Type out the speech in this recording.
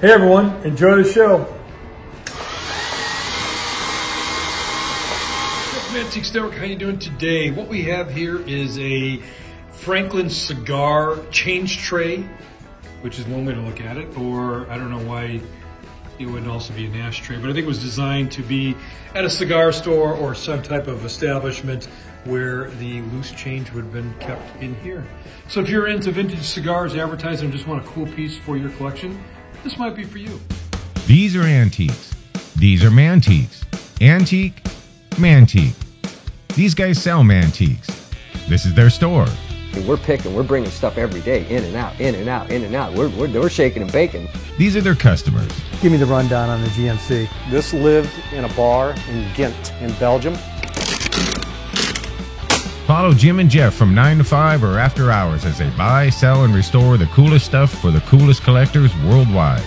Hey everyone, enjoy the show. Antiques Network, how you doing today? What we have here is a Franklin cigar change tray, which is one way to look at it, or I don't know why it wouldn't also be an ashtray, but I think it was designed to be at a cigar store or some type of establishment where the loose change would have been kept in here. So if you're into vintage cigars, advertising, and just want a cool piece for your collection, this might be for you. These are antiques. These are mantiques. Antique, mantique. These guys sell mantiques. This is their store. We're bringing stuff every day, in and out, in and out, in and out. We're shaking and baking. These are their customers. Give me the rundown on the GMC. This lived in a bar in Ghent in Belgium. Follow Jim and Jeff from 9 to 5 or after hours as they buy, sell, and restore the coolest stuff for the coolest collectors worldwide.